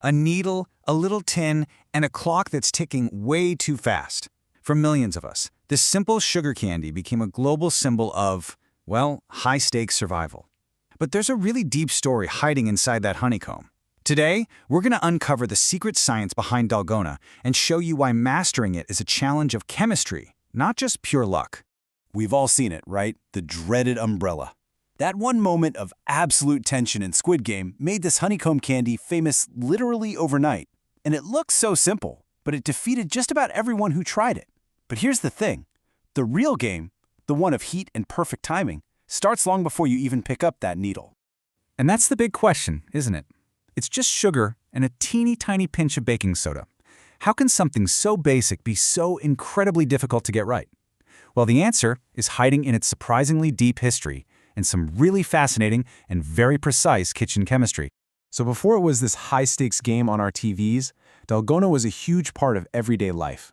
A needle, a little tin, and a clock that's ticking way too fast. For millions of us, this simple sugar candy became a global symbol of, well, high-stakes survival. But there's a really deep story hiding inside that honeycomb. Today, we're going to uncover the secret science behind Dalgona and show you why mastering it is a challenge of chemistry, not just pure luck. We've all seen it, right? The dreaded umbrella. That one moment of absolute tension in Squid Game made this honeycomb candy famous literally overnight. And it looks so simple, but it defeated just about everyone who tried it. But here's the thing. The real game, the one of heat and perfect timing, starts long before you even pick up that needle. And that's the big question, isn't it? It's just sugar and a teeny tiny pinch of baking soda. How can something so basic be so incredibly difficult to get right? Well, the answer is hiding in its surprisingly deep history and some really fascinating and very precise kitchen chemistry. So before it was this high-stakes game on our TVs, Dalgona was a huge part of everyday life.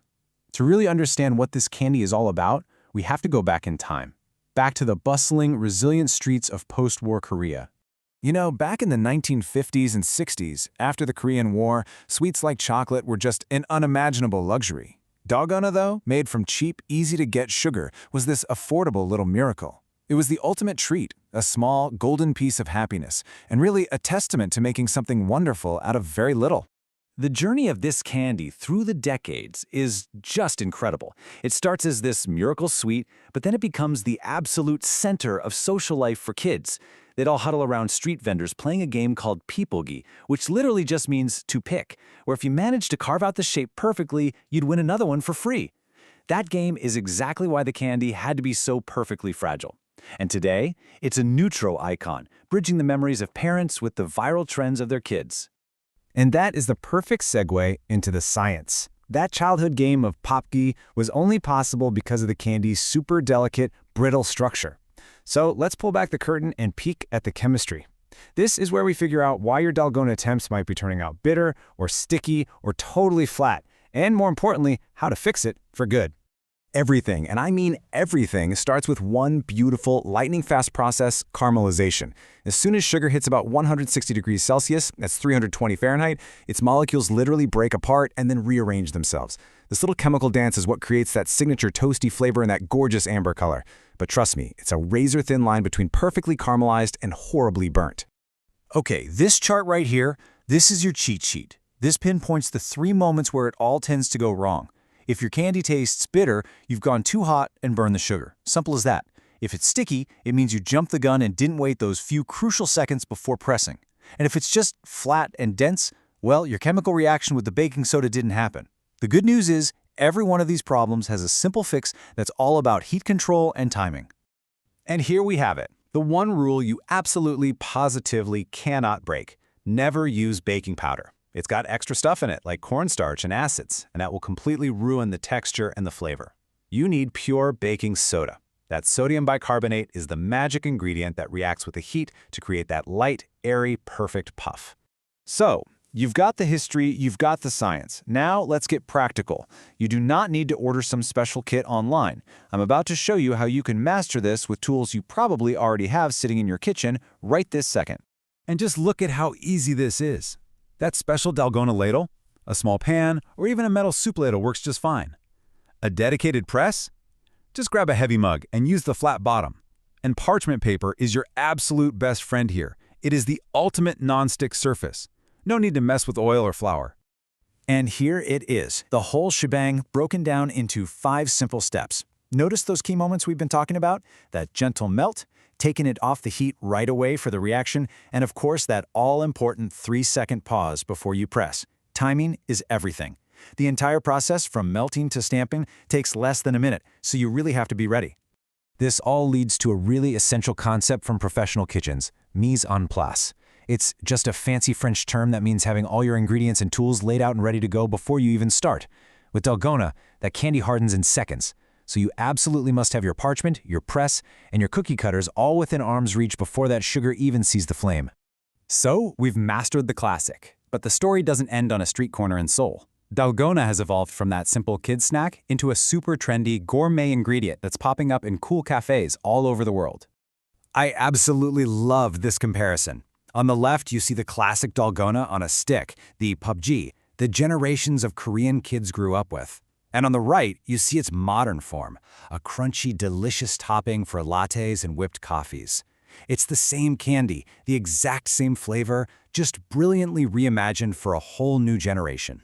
To really understand what this candy is all about, we have to go back in time. Back to the bustling, resilient streets of post-war Korea. You know, back in the 1950s and 60s, after the Korean War, sweets like chocolate were just an unimaginable luxury. Dalgona, though, made from cheap, easy-to-get sugar, was this affordable little miracle. It was the ultimate treat, a small, golden piece of happiness, and really a testament to making something wonderful out of very little. The journey of this candy through the decades is just incredible. It starts as this miracle sweet, but then it becomes the absolute center of social life for kids. They'd all huddle around street vendors playing a game called Ppopgi, which literally just means to pick, where if you managed to carve out the shape perfectly, you'd win another one for free. That game is exactly why the candy had to be so perfectly fragile. And today, it's a neutral icon, bridging the memories of parents with the viral trends of their kids. And that is the perfect segue into the science. That childhood game of Ppopgi was only possible because of the candy's super delicate, brittle structure. So let's pull back the curtain and peek at the chemistry. This is where we figure out why your Dalgona attempts might be turning out bitter, or sticky, or totally flat, and more importantly, how to fix it for good. Everything, and I mean everything, starts with one beautiful, lightning-fast process, caramelization. As soon as sugar hits about 160 degrees Celsius, that's 320 Fahrenheit, its molecules literally break apart and then rearrange themselves. This little chemical dance is what creates that signature toasty flavor and that gorgeous amber color. But trust me, it's a razor-thin line between perfectly caramelized and horribly burnt. Okay, this chart right here, this is your cheat sheet. This pinpoints the 3 moments where it all tends to go wrong. If your candy tastes bitter, you've gone too hot and burned the sugar. Simple as that. If it's sticky, it means you jumped the gun and didn't wait those few crucial seconds before pressing. And if it's just flat and dense, well, your chemical reaction with the baking soda didn't happen. The good news is, every one of these problems has a simple fix that's all about heat control and timing. And here we have it, the one rule you absolutely, positively cannot break. Never use baking powder. It's got extra stuff in it, like cornstarch and acids, and that will completely ruin the texture and the flavor. You need pure baking soda. That sodium bicarbonate is the magic ingredient that reacts with the heat to create that light, airy, perfect puff. So, you've got the history, you've got the science. Now let's get practical. You do not need to order some special kit online. I'm about to show you how you can master this with tools you probably already have sitting in your kitchen right this second. And just look at how easy this is. That special Dalgona ladle, a small pan, or even a metal soup ladle works just fine. A dedicated press? Just grab a heavy mug and use the flat bottom. And parchment paper is your absolute best friend here. It is the ultimate non-stick surface. No need to mess with oil or flour. And here it is, the whole shebang broken down into 5 simple steps. Notice those key moments we've been talking about? That gentle melt, taking it off the heat right away for the reaction, and of course that all-important 3-second pause before you press. Timing is everything. The entire process from melting to stamping takes less than a minute, so you really have to be ready. This all leads to a really essential concept from professional kitchens, mise en place. It's just a fancy French term that means having all your ingredients and tools laid out and ready to go before you even start. With Dalgona, that candy hardens in seconds. So you absolutely must have your parchment, your press, and your cookie cutters all within arm's reach before that sugar even sees the flame. So, we've mastered the classic. But the story doesn't end on a street corner in Seoul. Dalgona has evolved from that simple kid snack into a super trendy gourmet ingredient that's popping up in cool cafes all over the world. I absolutely love this comparison. On the left, you see the classic Dalgona on a stick, the Ppopgi, the generations of Korean kids grew up with. And on the right, you see its modern form, a crunchy, delicious topping for lattes and whipped coffees. It's the same candy, the exact same flavor, just brilliantly reimagined for a whole new generation.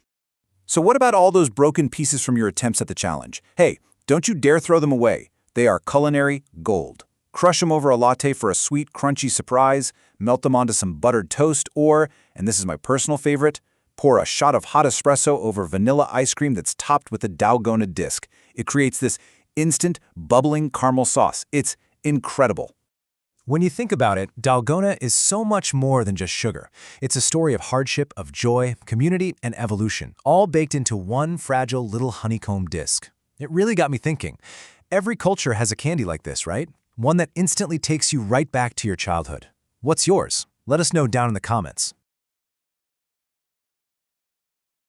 So what about all those broken pieces from your attempts at the challenge? Hey, don't you dare throw them away. They are culinary gold. Crush them over a latte for a sweet, crunchy surprise, melt them onto some buttered toast, or, and this is my personal favorite, pour a shot of hot espresso over vanilla ice cream that's topped with a Dalgona disc. It creates this instant, bubbling caramel sauce. It's incredible. When you think about it, Dalgona is so much more than just sugar. It's a story of hardship, of joy, community, and evolution, all baked into one fragile little honeycomb disc. It really got me thinking. Every culture has a candy like this, right? One that instantly takes you right back to your childhood. What's yours? Let us know down in the comments.